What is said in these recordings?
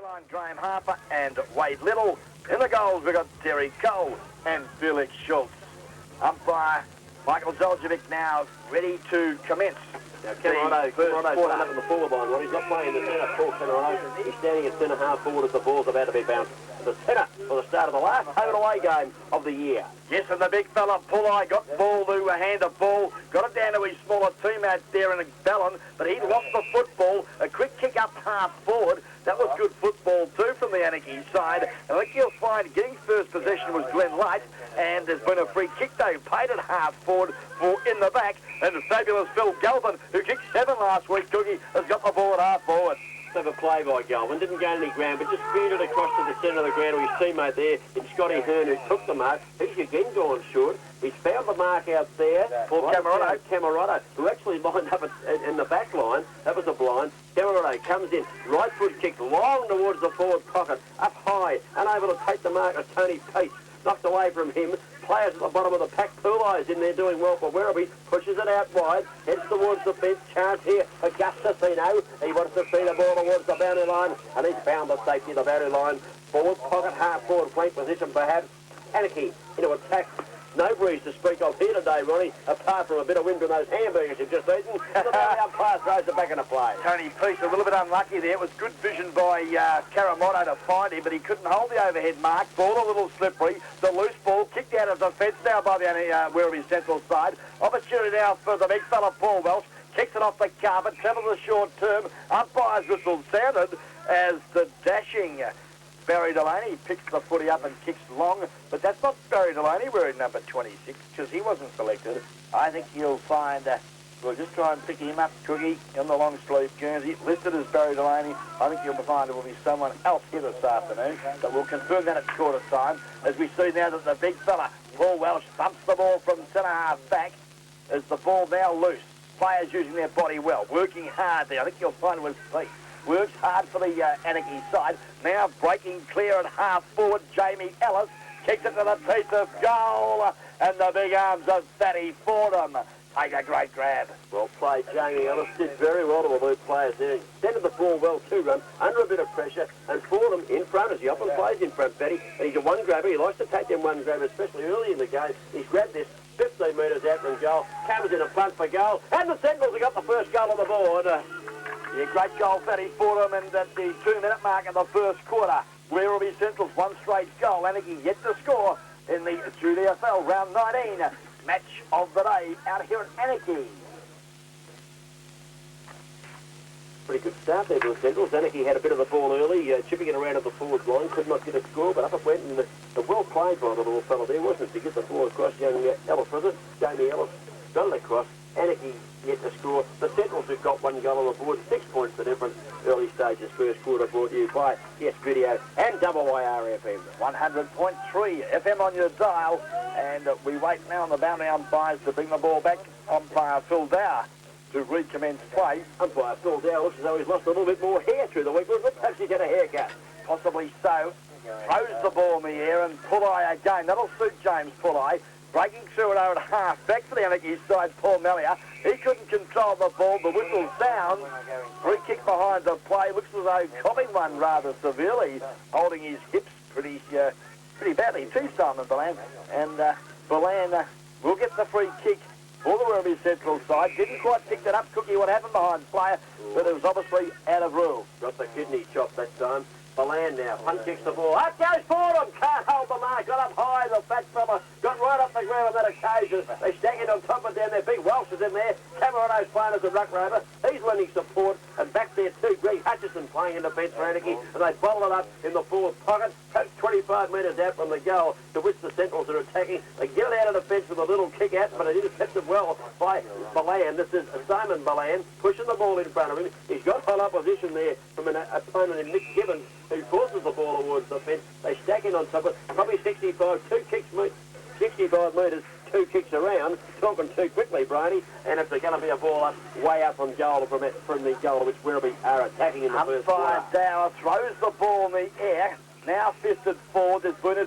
line, Graham Harper and Wade Little. In the goals, we've got Terry Cole and Felix Schultz. Umpire Michael Zoljevic now ready to commence. Now, Camerono's playing up in the forward line. Well, he's not playing in the centre. Paul Camerono, he's standing at centre half forward as the ball's about to be bounced. The centre for the start of the last home and away game of the year. Yes, and the big fella, Pulley, got ball to a hand of ball, got it down to his smaller teammate there in Ballon, but he lost the football. A quick kick up half forward. That was good football too from the Anakie side. And I think you'll find getting first possession was Glenn Light, and there's been a free kick they've paid it half forward for in the back. And the fabulous Phil Galvin, who kicked 7 last week, Cookie, has got the ball at half forward. Clever play by Galvin, didn't gain any ground, but just speared it across to the centre of the ground with his teammate there in Scotty Hearn, who took the mark. He's again gone short. He's found the mark out there for Camerono, who actually lined up in the back line. That was a blind. Camerono comes in, right foot kick long towards the forward pocket, up high, unable to take the mark of Tony Pate. Knocked away from him. Players at the bottom of the pack. Pulley's in there doing well for Werribee. Pushes it out wide. Heads towards the fence. Chance here for Gustafino. He wants to see the ball towards the boundary line. And he's found the safety of the boundary line. Forward pocket, half forward flank position perhaps. Anakie into attack. No breeze to speak of here today, Ronnie, apart from a bit of wind from those hamburgers you've just eaten. The umpire throws it back into play. Tony Peace a little bit unlucky there. It was good vision by Camerono to find him, but he couldn't hold the overhead mark. Ball a little slippery. The loose ball kicked out of the fence now by the Werribee Central side. Opportunity now for the big fella, Paul Welsh. Kicks it off the carpet, travels the short term. Umpire's whistle sounded as the dashing Barry Delaney picks the footy up and kicks long, but that's not Barry Delaney wearing number 26 because he wasn't selected. I think you'll find we'll just try and pick him up, Cookie, in the long sleeve jersey, listed as Barry Delaney. I think you'll find it will be someone else here this afternoon, but we'll confirm that at quarter time as we see now that the big fella, Paul Welsh, thumps the ball from centre half back as the ball now loose. Players using their body well, working hard there. I think you'll find it was Pete. Works hard for the Anakie side. Now breaking clear at half forward. Jamie Ellis kicks it to the teeth of goal. And the big arms of Thaddy Fordham take a great grab. Well played, Jamie Ellis. Did very well to the blue players there. Extended the ball well, 2 run, under a bit of pressure. And Fordham in front, as he often plays in front, Betty. And he's a one grabber. He likes to take them one grabber, especially early in the game. He's grabbed this 15 metres out from goal. Comes in a punt for goal. And the Sentinels have got the first goal on the board. Yeah, great goal, Thaddy Fordham, and at the 2-minute mark of the first quarter, Werribee Central's one straight goal. Anakie yet to score in the Junior FL round 19 match of the day out here at Anakie. Pretty good start there for the Centrals. Anakie had a bit of the ball early, chipping it around at the forward line, could not get a score, but up it went, and well played by the little fella there, wasn't it, to get the ball across. Young Ellis, was it? Jamie Ellis got it across. Anakie yet to score. The Centrals have got 1 goal on the board, 6 points the difference. Early stages, first quarter, brought to you by Yes Video and WYRFM. 100.3 FM on your dial, and we wait now on the boundary umpires to bring the ball back. Umpire Phil Dower to recommence play. Umpire Phil Dower looks as though he's lost a little bit more hair through the week. Let's perhaps he get a haircut. Possibly so. Throws the ball in the air, and Pulley again. That'll suit James Pulley. Breaking through it over at half back for the Anakie side, Paul Mellier. He couldn't control the ball. The whistle sounds. Free kick behind the play. Looks as though copping one rather severely, holding his hips pretty badly too, Simon Balan. And Balan will get the free kick for the Werribee Central side. Didn't quite pick that up, Cookie, what happened behind player, but it was obviously out of rule. Got the kidney chop that time. Balan now, punt kicks the ball. Up goes Fordham, can't hold the mark, got up high, the fat fella, got right up the ground on that occasion. They stack it on top and down there, big Welsh is in there. Camerono's playing as a ruck rover. He's lending support, and back there too, Greg Hutchison playing in defence for Anakie, and they bottle it up in the forward pocket, 25 metres out from the goal, to which the Centrals are attacking. They get it out of defence with a little kick out, but it is intercepted well by Balan. This is Simon Balan, pushing the ball in front of him. He's got full opposition there from an opponent in Nick Gibbons, who forces the ball towards the fence. They stack in on top of it. Probably 65 metres, 2 kicks around. Talking too quickly, Brady. And it's going to be a ball up, way up from goal, from the goal which Werribee are attacking in the first quarter. Umpire Dower throws the ball in the air. Now fisted forward. There's been a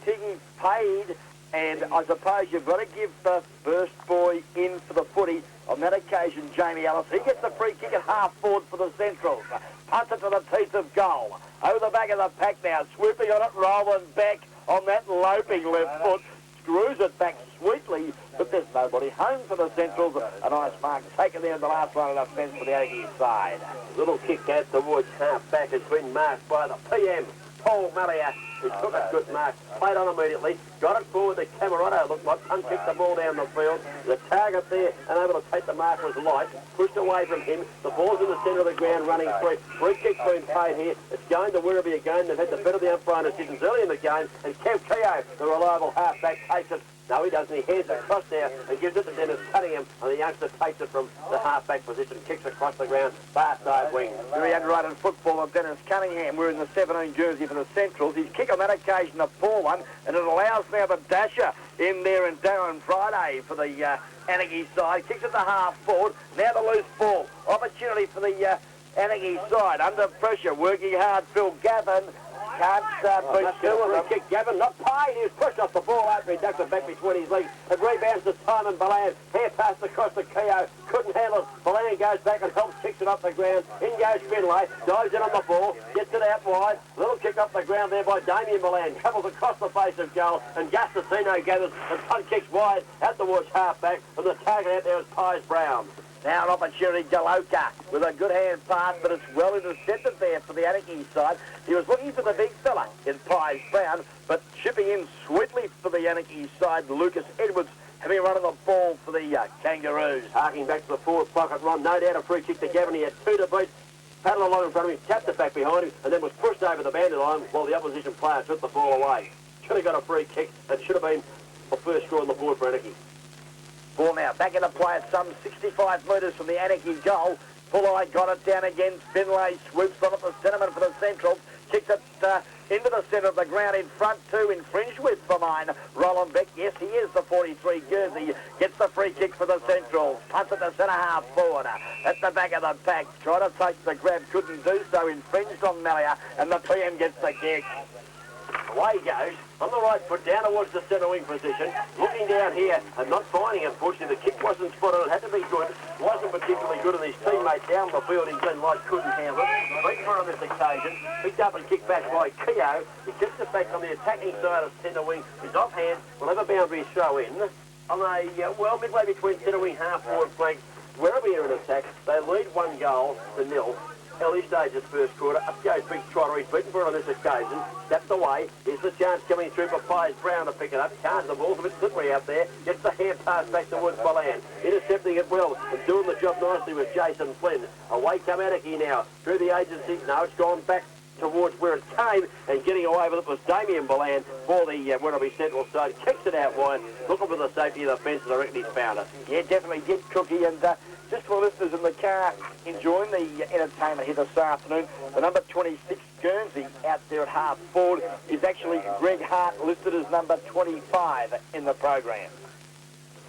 Tiggy paid. And I suppose you've got to give the first boy in for the footy. On that occasion, Jamie Ellis, he gets the free kick at half forward for the Centrals. punts it to the teeth of goal. Over the back of the pack now, swooping on it, rolling back on that loping left foot. Screws it back sweetly, but there's nobody home for the Centrals. A nice mark taken there in the last line of the fence for the Anakie side. Little kick out towards half back has been marked by the PM, Paul Marriott, who took a good mark, played on immediately, got it forward to Camerotto, looked like, unkicked the ball down the field. The target there and able to take the mark was Light, pushed away from him. The ball's in the centre of the ground running free. Free kick's been paid here. It's going to Werribee again. They've had the better of the umpire decisions early in the game, and Kev Keogh, the reliable half-back, takes it. No, he doesn't. He hands it across there and gives it to Dennis Cunningham, and the youngster takes it from the half-back position, kicks across the ground, far side wing. Very underrated football of Dennis Cunningham. We're in the 17 jersey for the Centrals. His kick on that occasion, a poor one, and it allows now the dasher in there and Darren Friday for the Anakie side. Kicks it to half forward. Now the loose ball. Opportunity for the Anakie side. Under pressure, working hard. Phil Gavin. Can't beat Free kick, Gavin, not paid. He was pushed off the ball after he ducked it back between his legs. It rebounds to Simon Balan. Hair passed across the Keogh. Couldn't handle it. Balan goes back and helps, kicks it up the ground. In goes Finlay. Dives in on the ball. Gets it out wide. Little kick up the ground there by Damien Balan. Travels across the face of goal. And Gustacino gathers and punt kicks wide out towards half-back. And the target out there is Pies Brown. Now an opportunity, Galoka, with a good hand pass, but it's well intercepted there for the Anakie side. He was looking for the big fella in Pies Brown, but chipping in sweetly for the Anakie side, Lucas Edwards having a run on the ball for the Kangaroos. Harking back to the forward pocket run, no doubt a free kick to Gavin. He had two to beat, paddled along in front of him, tapped it back behind him, and then was pushed over the boundary line while the opposition player took the ball away. Should have got a free kick, and should have been the first score on the board for Anakie. Ball now back into play at some 65 metres from the Anakie goal. Pulley got it down again. Finlay swoops on at the centreman for the Centrals. Kicks it into the centre of the ground in front too. Infringed with for mine. Roland Beck, yes he is the 43 jersey. Gets the free kick for the Centrals. Punts it to centre half forward. At the back of the pack. Tried to take the grab. Couldn't do so. Infringed on Malia. And the PM gets the kick. Away he goes, on the right foot, down towards the centre wing position, looking down here and not finding, unfortunately, the kick wasn't spotted, it had to be good, wasn't particularly good, and his teammate down the field in Glen Light couldn't handle it. Beat for on this occasion, picked up and kicked back by Keogh. He kicks it back on the attacking side of centre wing. His offhand will have a boundary throw in on a, midway between centre wing half-forward flank. Wherever you're in attack, they lead 1-0 early stages first quarter. Up goes Big Trotter. He's beaten for it on this occasion. Steps away. Here's the chance coming through for Pies Brown to pick it up. Can't. The ball's a bit slippery out there. Gets the hand pass back towards Balan. Intercepting it well and doing the job nicely with Jason Flynn. Away come Anakie now. Through the agency. No, it's gone back towards where it came, and getting away with it was Damien Balan for the Werribee Central side. Kicks it out wide. Looking for the safety of the fence, and I reckon he's found it. Yeah, definitely did, Cookie, and just for listeners in the car enjoying the entertainment here this afternoon, the number 26 Guernsey out there at half forward is actually Greg Hart, listed as number 25 in the program.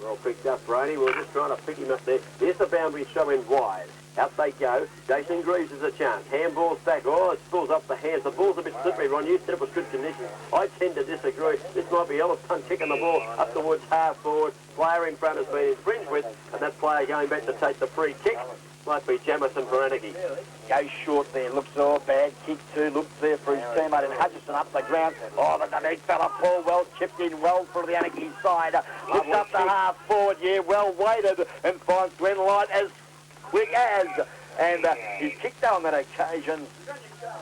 Well picked up, Brady. We were just trying to pick him up there. There's the boundary showing wide. Out they go. Jason Greaves has a chance. Handball's back. Oh, it spills up the hands. The ball's a bit slippery, Ron. You said it was good conditions. I tend to disagree. This might be Ellis Punt kicking the ball up towards half forward. Player in front has been infringed with, and that player going back to take the free kick might be Jamison for Anakie. Goes short there. Looks all bad. Kick two. Looks there for his teammate, and Hutchison up the ground. Oh, but the neat fella Paul well chipped in well for the Anakie side. Looks up the half forward. Yeah, well weighted, and finds Glen Light as quick as, and he's kicked on that occasion.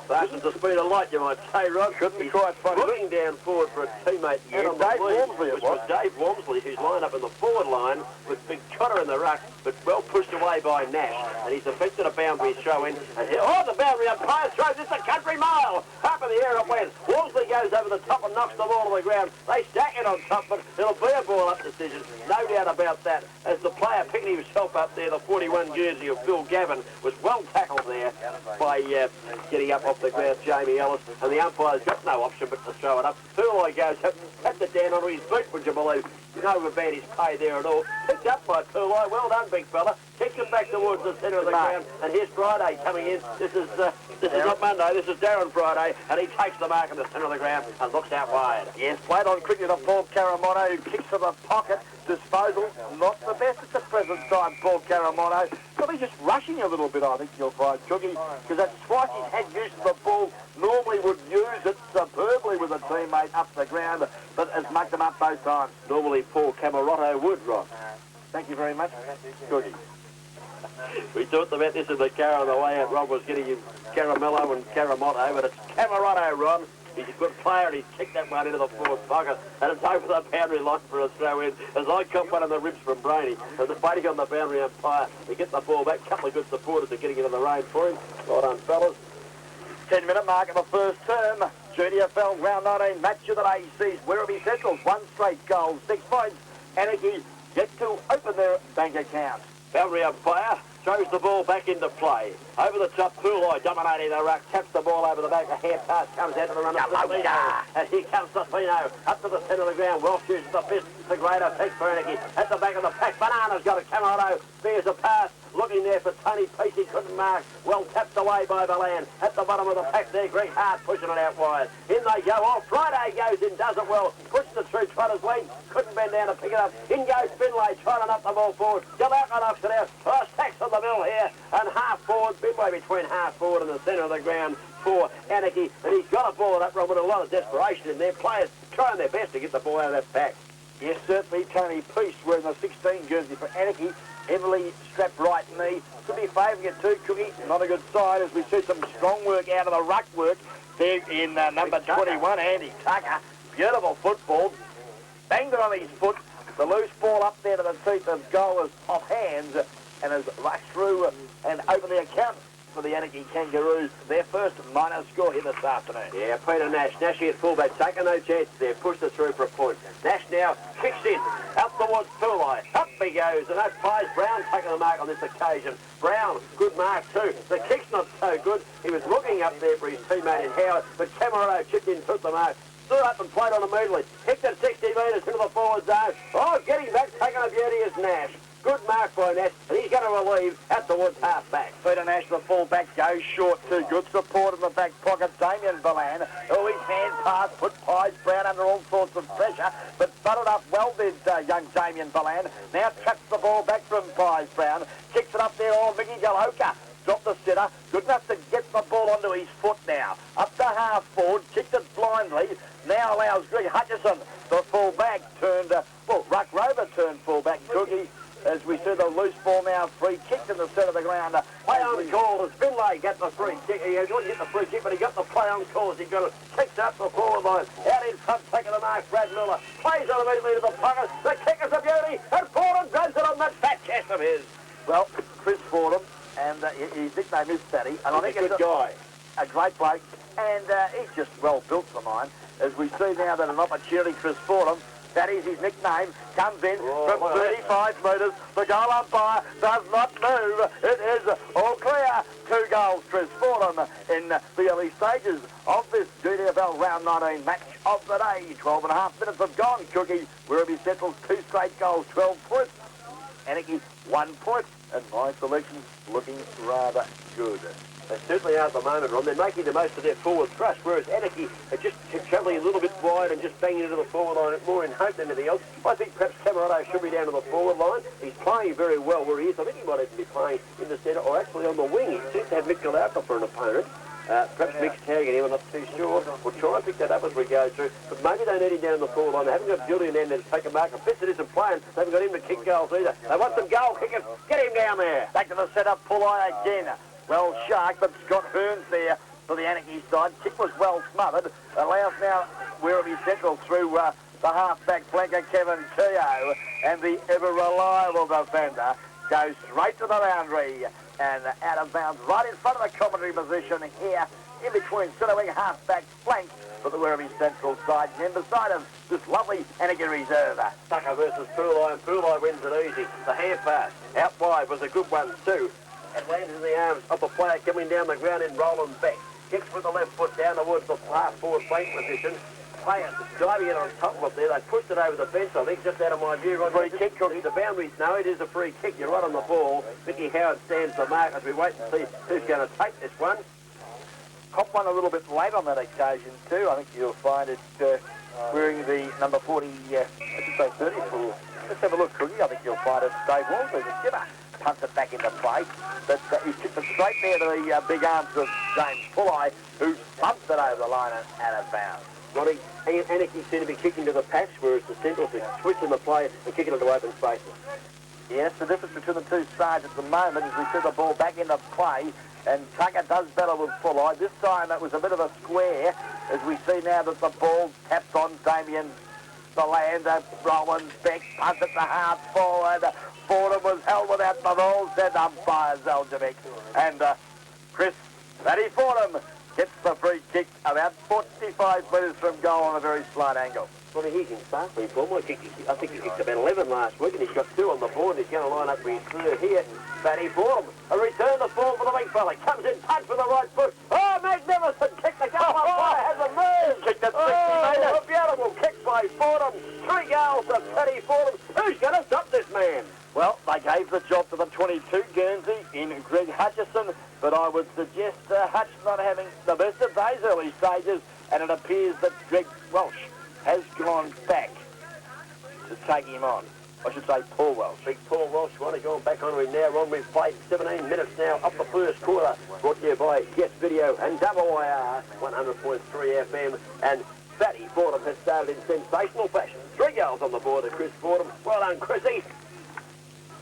Fastens the speed of light, you might say, Rod. Couldn't be quite funny. Looking down forward for a teammate. Yeah, Dave Walmsley, which was Dave Walmsley, who's lined up in the forward line with Big Trotter in the ruck, but well pushed away by Nash. And he's affected a boundary throw in. And the boundary umpire throws. It's a country mile. Up in the air it went. Walmsley goes over the top and knocks the ball to the ground. They stack it on top, but it'll be a ball-up decision. No doubt about that. As the player picking himself up there, the 41 jersey of Phil Gavin was well tackled there by getting up off the ground, Jamie Ellis, and the umpire's got no option but to throw it up. Phil goes, tapped it down onto his boot, would you believe? No advantage pay there at all. Picked up by Pooleye. Well done, big fella. Kicks him back towards the centre of the ground. And here's Friday coming in. This is not Monday. This is Darren Friday. And he takes the mark in the centre of the ground and looks out wide. Yes, played on quickly to Paul Caramoto, who kicks to the pocket. Disposal, not the best at the present time, Paul Caramoto. Probably just rushing a little bit, I think you'll find, Cookie, because that's twice he's had use of the ball. Normally would use it superbly with a teammate up the ground, but has mucked them up both times. Normally Paul Caramoto would, Rob. Thank you very much, Cookie. We talked about this in the car on the way out. Rob was getting him Caramello and Caramoto, but it's Camaroto, Ron. He's a good player, and he's kicked that one into the forward pocket, and it's over the boundary line for a throw-in, as I caught one of the ribs from Brainy, and the waiting on the boundary umpire to get the ball back. A couple of good supporters are getting into the range for him. Well done, fellas. 10-minute mark of the first term. GDFL round 19 match of the day sees Werribee Central's one straight goal, 6 points. Anakie yet to open their bank account. Boundary umpire throws the ball back into play. Over the top, Pooleye dominating the ruck, taps the ball over the back, a hand pass comes out to the run of Safino. And here comes Safino, up to the centre of the ground. Welsh uses the fist, the greater peak for Anakie. At the back of the pack, Banana's got a Camaroto, there's a pass. Looking there for Tony Peace, he couldn't mark. Well tapped away by Balan. At the bottom of the pack there, Greg Hart pushing it out wide. In they go. Oh, Friday goes in, does it well. Pushes it through Trotter's legs. Couldn't bend down to pick it up. In goes Finlay, trying to knock the ball forward. Jalaka knocks it out. Oh, stacks on the middle here. And half forward, midway between half forward and the centre of the ground for Anakie. And he's got a ball in that run with a lot of desperation in there. Players trying their best to get the ball out of that pack. Yes, certainly Tony Peace wearing the 16 jersey for Anakie. Heavily strapped right knee. Could be favouring it too, Cookie. Not a good side as we see some strong work out of the ruck work there in number 21, Andy Tucker. Beautiful football. Banged it on his foot. The loose ball up there to the teeth of goal is off hands and has rushed through and opened the account for the Anakie Kangaroos. Their first minor score here this afternoon. Yeah, Peter Nash. Nash at fullback, taking no chances there. Pushed it through for a point. Nash now kicks in. Out towards Pooleye. Up he goes. And that plays Brown taking the mark on this occasion. Brown, good mark too. The kick's not so good. He was looking up there for his teammate in Howard, but Camaroto chipped in, took the mark. Stood up and played on immediately. Kicked it 60 metres into the forward zone. Oh, getting back, taking a beauty is Nash. Good mark by Nash, and he's going to relieve out towards half-back. Peter Nash, the full-back, goes short too. Good support in the back pocket. Damien Balan, oh, his hand pass, put Pies Brown under all sorts of pressure, but butted up well did young Damien Balan. Now traps the ball back from Pies Brown. Kicks it up there, oh, Mickey Jaloka. Dropped the sitter. Good enough to get the ball onto his foot now. Up to half-forward, kicked it blindly. Now allows Greg Hutchison, the full-back, turned, Ruck Rover turned full-back, Cookie. As we see the loose ball now, free kick in the centre of the ground. Play on call as Finlay got the free kick. He didn't get the free kick, but he got the play on call as he got it. Kicks up the forward line. Out in front, taking the mark, Brad Miller. Plays on immediately to the pocket. The kick is a beauty, and Fordham grabs it on that fat chest of his. Well, Chris Fordham, and his nickname is Fatty. And I think he's a good guy. A great bloke, and he's just well built for mine. As we see now that an opportunity, Chris Fordham, that is his nickname, comes in from 35 metres. The goal umpire does not move. It is all clear. 2 goals, Chris Fordham, in the early stages of this GDFL round 19 match of the day. 12 and a half minutes have gone, Cookie. Werribee Central's 2 straight goals, 12 points. Anakie, 1 point. And my selection's looking rather good. They certainly are at the moment, Ron. They're making the most of their forward thrust, whereas Anakie are just travelling a little bit wide and just banging into the forward line more in hope than anything else. I think perhaps Camaroto should be down to the forward line. He's playing very well where he is. I think he might even be playing in the centre or actually on the wing. He seems to have Mick Galauka for an opponent. Perhaps Mick's tagging him, I'm not too sure. We'll try and pick that up as we go through. But maybe they need him down the forward line. They haven't got Julian in there to take a mark. If Fitz isn't playing, they haven't got him to kick goals either. They want some goal kickers. Get him down there. Back to the set-up, Pooleye again. Well shark, but Scott Hearns there for the Anakie side. Kick was well smothered. Allows now Werribee Central through the half-back flanker, Kevin Keogh, and the ever-reliable defender goes straight to the boundary and out of bounds right in front of the commentary position here in between centre wing half-back flank for the Werribee Central side. And beside him, this lovely Anakie reserve. Tucker versus Pooleye, and Pooleye wins it easy. The hand pass out wide was a good one too. And lands in the arms of the player coming down the ground in Roland Beck. Kicks with the left foot down towards the half-forward flank position. player diving in on top of it there. They pushed it over the fence, I think, just out of my view. Free kick, Cookie. The boundaries, no, it is a free kick. You're right on the ball. Mickey Howard stands the mark as we wait to see who's going to take this one. Cop one a little bit late on that occasion too. I think you'll find it wearing the number 40, I should say 34. Let's have a look, Cookie. I think you'll find it Dave Walmsley, the skipper. Punts it back into play. But he's kicked it straight there to the big arms of James Pulley, who bumps it over the line and out of bounds. Ronnie, Anakie seem to be kicking to the patch, whereas the Centrals are switching the play and kicking into open spaces. Yes, the difference between the two sides at the moment is we see the ball back into play, and Tucker does better with Pulley. This time it was a bit of a square, as we see now that the ball taps on Damien Belander. Rowan Beck punts it to half forward. Fordham was held without the ball, said umpire Zeljevic. And Chris Matty Fordham gets the free kick about 45 metres from goal on a very slight angle. Well, he's in sparkling form. I think he kicked about 11 last week, and he's got 2 on the board. He's going to line up for his third here. Matty Fordham, a return the ball for the big fella. Comes in, punch with the right foot. Oh, magnificent kick. The goal umpire has a move. Kicked at 60 metres. A beautiful kick by Fordham. 3 goals to Matty Fordham. Who's going to stop this man? Well, they gave the job to the 22 Guernsey in Greg Hutchison, but I would suggest Hutch not having the best of those early stages, and it appears that Greg Welsh has gone back to take him on. I should say Paul Welsh. Big Paul Welsh, want to go back on him now. Ron, we've played 17 minutes now up the first quarter. Brought to you by Yes Video and WIR 100.3 FM. And Fatty Fordham has started in sensational fashion. 3 goals on the board of Chris Fordham. Well done, Chrissy.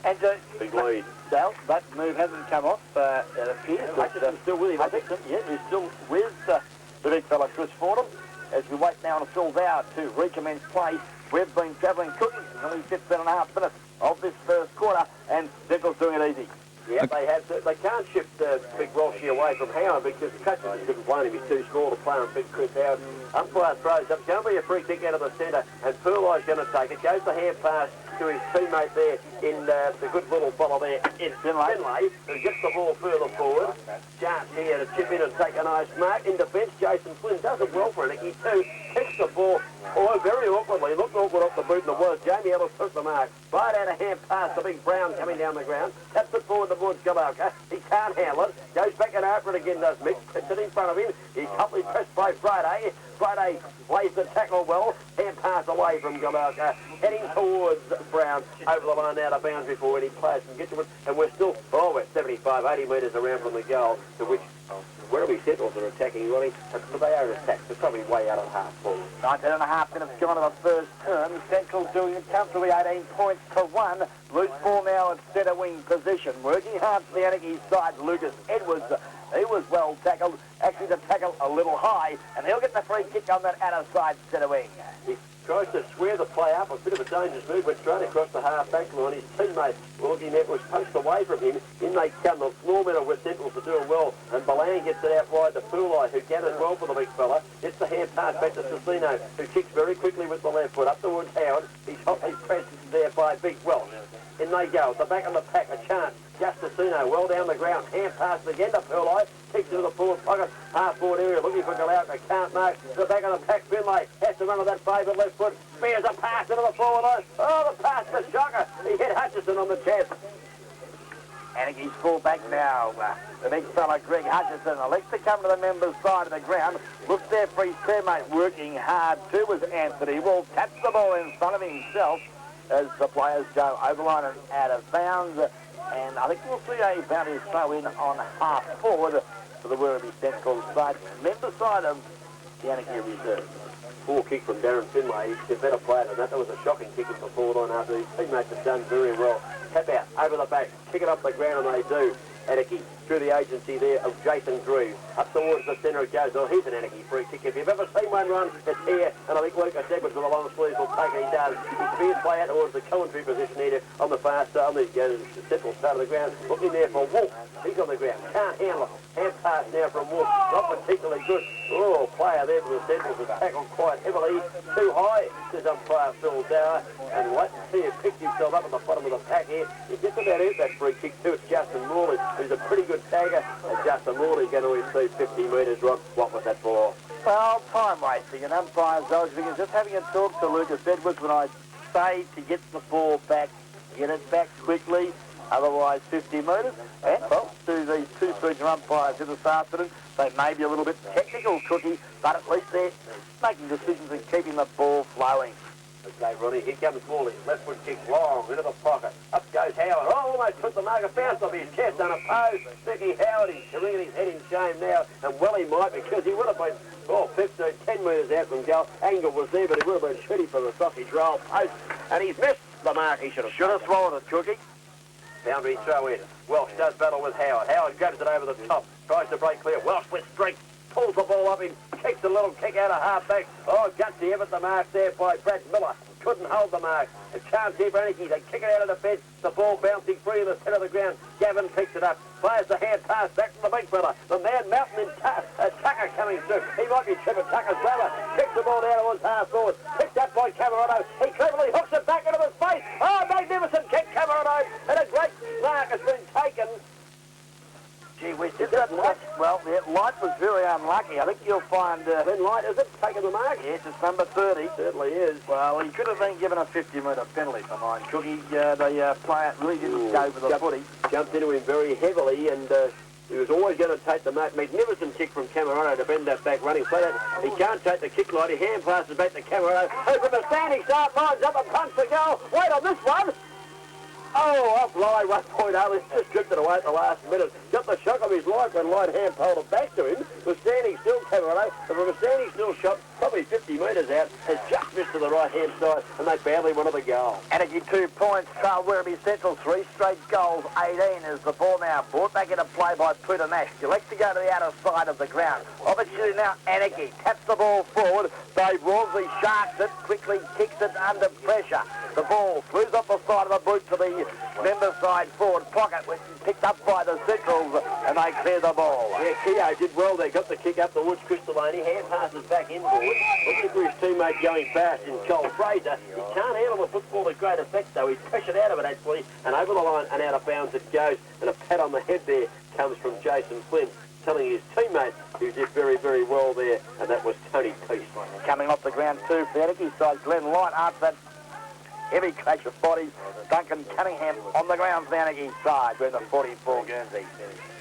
And big lead. Dale, that move hasn't come off, it appears. Hutchison's still with him, I think. Yeah, he's still with the big fella Chris Fordham. As we wait now on Phil Bauer to recommence play, we've been travelling Cookie nearly 15.5 minutes of this first quarter, and Nichols doing it easy. Yeah, they have. They can't shift Big Welshie away from Howard because Hutchison didn't play him. He's too small to play on Big Chris Howard. Umpire throws up. It's going to be a free kick out of the centre, and Furley's going to take it. Goes the hand pass to his teammate there in the good little fella there in Finlay, who gets the ball further forward. Chance here to chip in and take a nice mark. In defence, Jason Flynn does it well for Anakie too. Kicks the ball, very awkwardly. Looked awkward off the boot, and it was. Jamie Ellis took the mark. Right out of hand pass to Big Brown coming down the ground. Taps it forward towards Gabalka. He can't handle it. Goes back and over it again, does Mick. Puts it in front of him. He's completely pressed by Friday. Friday plays the tackle well. Hand pass away from Gabalka. Heading towards Brown. Over the line out of bounds before any players can get to it. And we're still, we're 75, 80 metres around from the goal, to which Werribee Centrals are attacking, Ronnie. But they are attacked. They're probably way out of half forward. 19.5 minutes gone of the first term. Central doing it comfortably, 18 points to 1. Loose ball now at centre wing position. Working hard for the Anakie side, Lucas Edwards. He was well tackled. Actually, the tackle a little high, and he'll get the free kick on that outer side centre wing. He tries to square the play up. A bit of a dangerous move. Went straight across the half-back line. His teammate, Looking Edwards, punched away from him. In they come. The floor men of West Centrals are doing well, and Balan gets it out wide to Fulai, who gathers well for the big fella. Gets the hand pass back to Cicino, who kicks very quickly with the left foot up towards Howard. He's hotly pressed there by Big Welsh. In they go. At the back of the pack, a chance. Justicino, well down the ground. Hand pass again to Fulai. Kicks into the forward pocket. Half-forward area, looking for Galauka. Can't mark. To the back of the pack, Finlay has to run with that favourite left foot. Spears a pass into the forward line. Oh, the pass for Shocker. He hit Hutchison on the chest. Anakie's full back now. The big fella, Greg Hutchison, elects to come to the members' side of the ground. Looks there for his teammate, working hard too, was Anthony. Will taps the ball in front of himself as the players go over line and out of bounds. And I think we'll see a bounty throw in on half forward for the Werribee Central side. Member side of the Anakie Reserve. Poor kick from Darren Finlay. He's a better player than that. That was a shocking kick into the forward line after his teammates have done very well. Tap out, over the back, kick it up the ground, and they do. Anakie through the agency there of Jason Drew. Up towards the centre it goes. Oh, here's an Anakie free kick. If you've ever seen one run, it's here. And I think Lucas Edwards with the long sleeves will take it. He does. He's fierce play out towards the commentary position here on the far side, on the central side of the ground. Looking there for Wolf. He's on the ground. Can't handle it. Hand pass now from Wolf. Not particularly good. Oh, player there for the Centrals has tackled quite heavily. Too high, says umpire Phil Dower. And wait to see him pick himself up at the bottom of the pack here. He gets about out that free kick too. It's Justin Morley, who's a pretty good tagger. And Justin Morley going to receive 50 metres, Rod. What was that for? Well, time wasting, and umpires, I was just having a talk to Lucas Edwards when I say to get the ball back, get it back quickly, otherwise 50 metres. And, well, to these two senior umpires here this afternoon, they may be a little bit technical, Cookie, but at least they're making decisions and keeping the ball flowing. Okay, Ronnie, here comes Morley. Left foot kick long into the pocket. Up goes Howard. Oh, almost took the marker. Bounced off his chest unopposed. Mickey Howard, he's wringing his head in shame now. And well he might, because he would have been, 15, 10 metres out from goal. Angle was there, but he would have been shooting for the sausage roll post. And he's missed the mark. He should have swallowed it, Cookie. Boundary throw in. Welsh does battle with Howard. Howard grabs it over the top. Tries to break clear. Welsh with strength. Pulls the ball up him. Kicks a little kick out of half-back. Oh, gutsy effort, the mark there by Brad Miller. Couldn't hold the mark. A chance here for Anakie. They kick it out of defence. The ball bouncing free in the centre of the ground. Gavin picks it up. Fires the hand pass back to the big fella. The man Mountain and Tucker coming through. He might be Trevor Tucker's brother. Kicks the ball down towards half forward. Picked up by Camerado. He cleverly hooks it back into the space. Oh, magnificent kick, Camerado. And a great mark has been taken. Gee whiz, is that Light? Well, the Light was very unlucky. I think you'll find... then Light, is it taking the mark? Yes, it's number 30. Certainly is. Well, he could have been given a 50-metre penalty for mine. Cookie, the player really didn't go for the footy. Jumped into him very heavily, and he was always going to take the mark. Magnificent kick from Camerado to bend that back running. So that he can't take the kick, Light. He hand passes back to Camerado. Oh, from the standing start, lines up and punch the goal. Wait on this one. Oh, off line, 1 point over. He's just dripped it away at the last minute. Got the shock of his life when Light hand pulled it back to him. Was standing still, Camerado, and from a standing still shot, probably 50 metres out, has just missed to the right-hand side, and they badly wanted the goal. Anakie 2 points, trail Werribee Central, 3 straight goals, 18 as the ball now brought back into play by Peter Nash. Elects to go to the outer side of the ground. Opportunity now, Anakie taps the ball forward. Dave Walmsley sharks it, quickly kicks it under pressure. The ball flews up the side of the boot to the member side forward pocket, which is picked up by the Centrals, and they clear the ball. Yeah, Keogh did well. They got the kick up towards Crystalani. Hand passes back inboard. Looking for his teammate going fast in Joel Fraser. He can't handle the football to great effect, though. He's pressured out of it, actually, and over the line and out of bounds it goes. And a pat on the head there comes from Jason Flynn, telling his teammate who did very, very well there, and that was Tony Peace. Coming off the ground too for the Anakie side, Glenn Light after that heavy clash of bodies. Duncan Cunningham on the ground for the Anakie side, wearing the 44 Guernsey.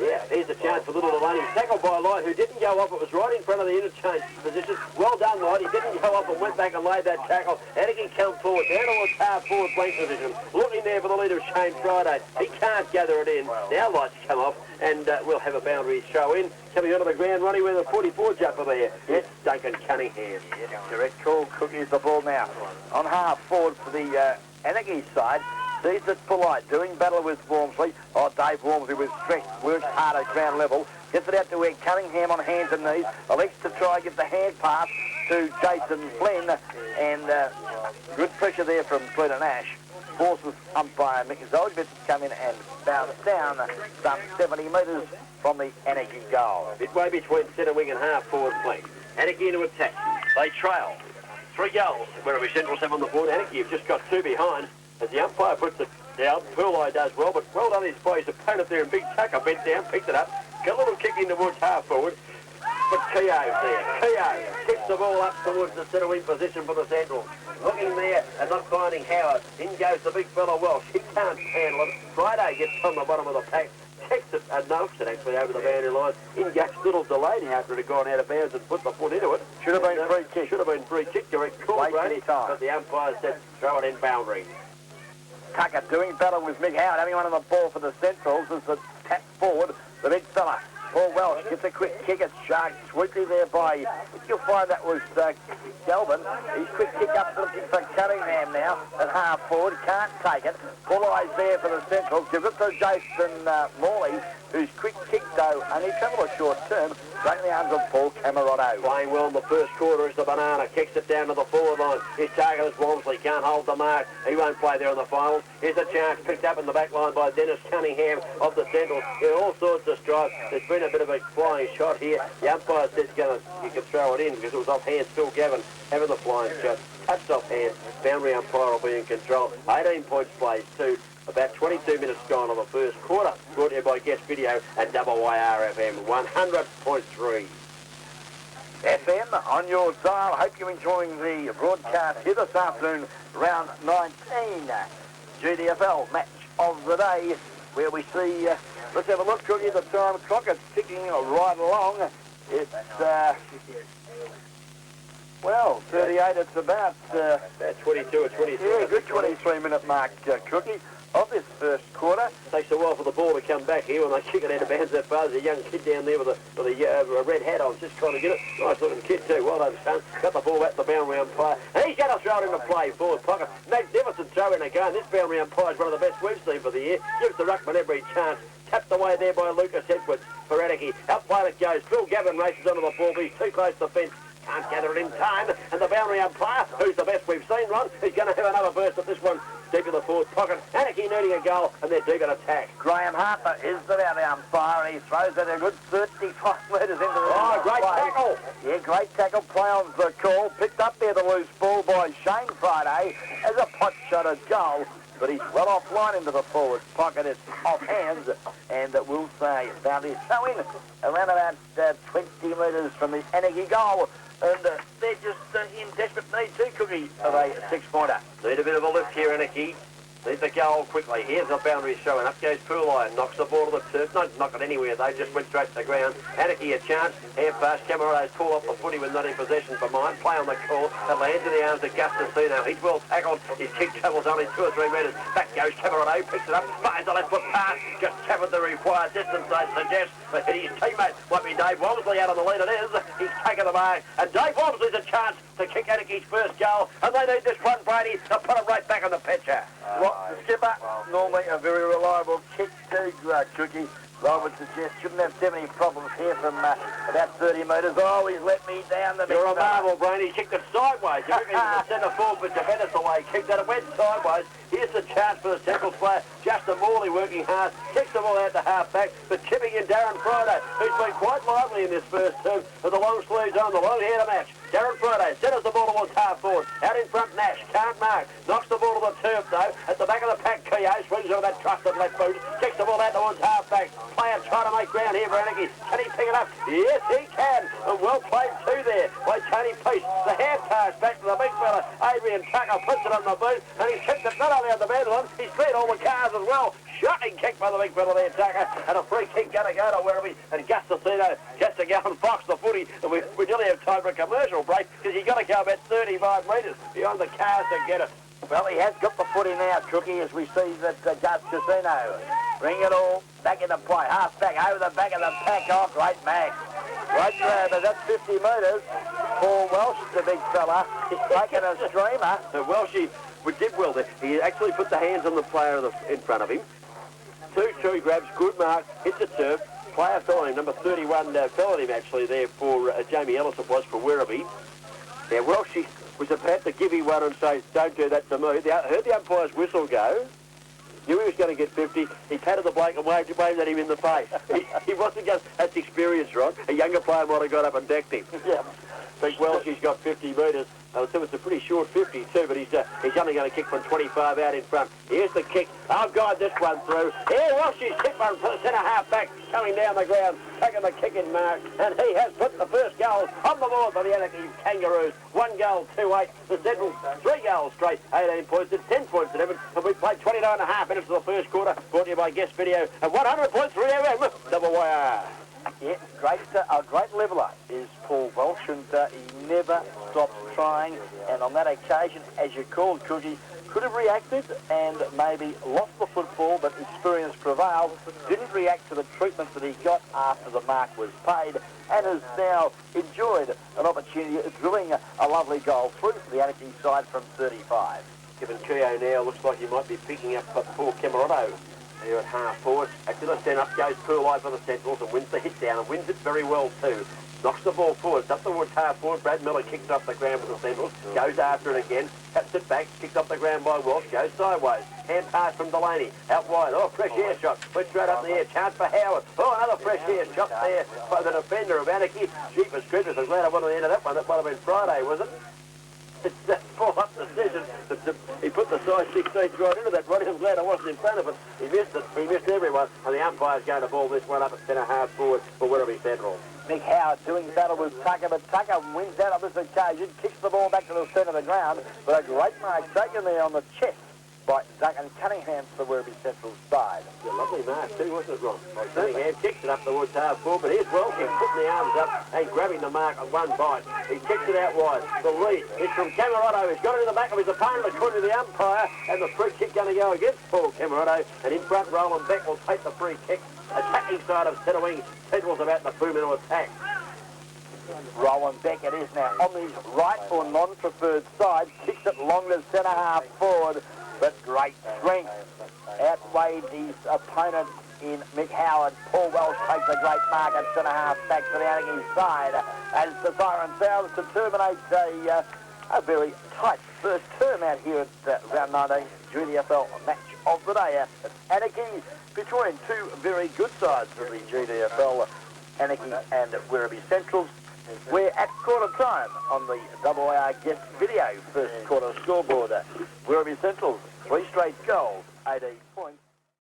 Yeah, here's a chance for little Delaney. Tackled by Light, who didn't go off. It was right in front of the interchange position. Well done, Light. He didn't go off and went back and laid that tackle. Anakie comes forward, down towards half forward flank position. Looking there for the leader of Shane Friday. He can't gather it in. Now Light's come off, and we'll have a boundary throw in. Coming onto the ground, Ronnie, with a 44 jumper there. Yes, Duncan Cunningham. Yes, direct call. Cookie's the ball now. On half forward for the Anakie side. Sees it Polite, doing battle with Walmsley. Oh, Dave Walmsley with strength, works hard at ground level. Gets it out to where Cunningham on hands and knees. Elects to try and get the hand pass to Jason Flynn. And good pressure there from Peter Nash. Forces umpire Mick Zolj to come in and bounce down some 70 metres from the Anakie goal. Midway between centre wing and half forward flank. Anakie into attack. They trail. 3 goals. Werribee Central have on the board. Anakie have just got 2 behind. As the umpire puts it down, Pearl does well, but well done by his opponent there, and Big Tucker bent down, picked it up, got a little kick in towards half forward, but Keogh's there. Keogh tips the ball up towards the centre wing position for the Central. Looking there and not finding Howard. In goes the big fella Welsh. He can't handle it. Friday gets on the bottom of the pack. Kicks it and knocks it actually over the boundary line. In goes little Delaney after it had gone out of bounds and put the foot into it. Should have been free kick. Should have been free kick. Direct call, Brady. But the umpire said throw it in boundary. Tucker doing battle with Mick Howard, having one on the ball for the Centrals as the tap forward, the big fella. Paul Welsh gets a quick kick at Shark, sweetly there by, I think you'll find that was Galvin. He's quick kick up looking for Cunningham now at half forward, can't take it. Paul Eyes there for the Centrals, gives it to Jason Morley, whose quick kick though only travelled a short term, right in the arms of Paul Camerado. Playing well in the first quarter is the Banana, kicks it down to the forward line. His target is Walmsley, can't hold the mark. He won't play there in the finals. Here's a chance picked up in the back line by Dennis Cunningham of the Centrals. In all sorts of strikes. There's been a bit of a flying shot here. The umpire said you can throw it in because it was off hand. Still Gavin having the flying shot. Touched off hand. Boundary umpire will be in control. 18 points played too. About 22 minutes gone on the first quarter. Brought to you by Guest Video and WYRFM 100.3. FM on your dial. Hope you're enjoying the broadcast here this afternoon, round 19, GDFL match of the day, where we see, let's have a look, Cookie, the time clock. It's ticking right along. It's, 38, it's about 22 or 23. Yeah, good 23-minute mark, Cookie, of this first quarter. Takes a while for the ball to come back here when they kick it out of bounds that far. There's a young kid down there with a red hat on, just trying to get it. Nice looking kid too. Well done, son. Got the ball at the boundary umpire. And he's going to throw it into play, forward pocket. Magnificent throw in again. This boundary umpire is one of the best we've seen for the year. Gives the ruckman every chance. Tapped away there by Lucas Edwards for Anakie. Out play it goes. Phil Gavin races onto the ball, but he's too close to the fence. Can't gather it in time. And the boundary umpire, who's the best we've seen, Ron, is going to have another burst at this one. Deep in the forward pocket. Anakie needing a goal, and they're deep in attack. Graham Harper is the boundary umpire, and he throws it a good 35 metres into the great play. tackle. Yeah, great tackle. Play on the call. Picked up there the loose ball by Shane Friday as a pot-shotted goal. But he's well offline into the forward pocket. It's off hands, and we'll say boundary so in around about 20 metres from the Anakie goal. And they're just in desperate need too, Cookie, of a six-pointer. Need a bit of a lift here, Anakie. Need the goal quickly. Here's the boundary showing. Up goes Pooleye. Knocks the ball to the turf. Not knock it anywhere. They just went straight to the ground. Anakie a chance. Hand pass. Camarado's pull off the footy with not in possession for mine. Play on the call. It lands in the arms of Gustafino. He's well tackled. His kick travels only 2 or 3 metres. Back goes Camarado. Picks it up. Finds the left foot pass. Just covered the required distance, they suggest. But his teammate might be Dave Walmsley out on the lead. It is. He's taken the mark. And Dave Walmsley's a chance to kick Anakie's first goal. And they need this one, Brady, to put him right back on the pitcher. The skipper, normally a very reliable kick too, Cookie. I would suggest shouldn't have too many problems here from about 30 metres. Oh, he's let me down the You're a marvel, Brain. He kicked it sideways. You reckon he was the centre forward, but Javenis away. Kicked it. It went sideways. Here's the chance for the Central player. Justin Morley working hard. Kicks the ball out to half-back, but chipping in Darren Friday, who's been quite lively in this first term with the long sleeves on, the long hair to match. Darren Friday centres the ball towards half-forward. Out in front, Nash. Can't mark. Knocks the ball to the turf, though. At the back of the pack, Keogh swings over that trusted left boot. Kicks the ball out towards half-back. Player trying to make ground here for Anakie. Can he pick it up? Yes, he can. And well played too there by Tony Peace. The hand pass back to the big fella. Adrian Tucker puts it on the boot, and he's kicked it not only on the Vandalon, he's cleared all the cars as well. Shocking kick by the big fella there, Tucker. And a free kick going to go to Werribee. And Gustafino gets to go and box the footy. And we nearly have time for a commercial break because you've got to go about 35 metres behind the cars to get it. Well, he has got the footy now, Cookie, as we see that Gus Casino bring it all back into play. Half back over the back of the pack. Oh, great mag. Right there, but that's 50 metres. Paul Welsh, the big fella, is taking a streamer. So Welshie did well there. He actually put the hands on the player in front of him. 2-2 grabs, good mark, hit the turf. Player fell on him, number 31 fell on him actually there for Jamie Ellis it was for Werribee. Now Welshie was about to give him one and say, don't do that to me. Heard the umpire's whistle go. Knew he was going to get 50. He patted the bloke and waved at him in the face. He wasn't going. That's experience, Ron. A younger player might have got up and decked him. Yeah. Big Welshie's got 50 metres. I would say it's a pretty short 50 too, but he's only going to kick from 25 out in front. Here's the kick. I'll guide this one through. Here, Welshie's kick one for the centre half back, coming down the ground, taking the kick in mark, and he has put the first goal on the board for the Anakie Kangaroos. 1 goal, 2-8. The Central 3 goals straight, 18 points. It's 10 points at Evan, and we played 29.5 minutes of the first quarter. Brought to you by Guest Video and 100.3 FM. Double wire. Yeah, a great leveller is Paul Welsh, and he never stops trying. And on that occasion, as you called, Cookie, could have reacted and maybe lost the football, but experience prevailed. Didn't react to the treatment that he got after the mark was paid, and has now enjoyed an opportunity of drilling a lovely goal through for the Anakie side from 35. Given Keogh now, looks like he might be picking up Paul Camarado. There at half forward. Actually, let's stand up goes Pooleye for the Centrals and wins the hit down and wins it very well too. Knocks the ball forward, up towards half forward. Brad Miller kicks off the ground for the Centrals, goes after it again, taps it back, kicked off the ground by Walsh, goes sideways. Hand pass from Delaney, out wide. Oh, fresh air shot, went straight up in the air. Chance for Howard. Oh, another fresh air shot there by the defender of Anakie. Jeepers creepers, I'm glad I wasn't at the end of that one. That might have been Friday, was it? It's that fall-up decision. He put the size 16 right into that, Ronnie. I'm glad I wasn't in front of it. He missed it. He missed everyone. And the umpire's going to ball this one up at centre half forward for Werribee Central. Mick Howard doing battle with Tucker, but Tucker wins out on this occasion, kicks the ball back to the centre of the ground, but a great mark taken there on the chest by Duncan Cunningham to the Werribee Central side. Yeah, lovely mark too, wasn't it, Ron? Cunningham kicks it up towards half forward, but here's Welking putting the arms up and grabbing the mark on one bite. He kicks it out wide. The lead is from Camerotto. He's got it in the back of his opponent according to the umpire, and the free kick going to go against Paul Camerotto, and in front Roland Beck will take the free kick. Attacking side of centre wing, Central's about to boom into attack. Roland Beck it is now on his right or non-preferred side, kicks it long to centre half forward, but great strength outweighed his opponent in Mick Howard. Paul Welsh takes a great mark at centre half back to the Anakie side as the siren sounds to terminate a very tight first term out here at round 19 GDFL match of the day at Anakie, between two very good sides of the GDFL, Anakie and Werribee Centrals. We're at quarter time on the AR guest video first quarter scoreboard. Werribee Centrals, 3 straight goals, 18 points.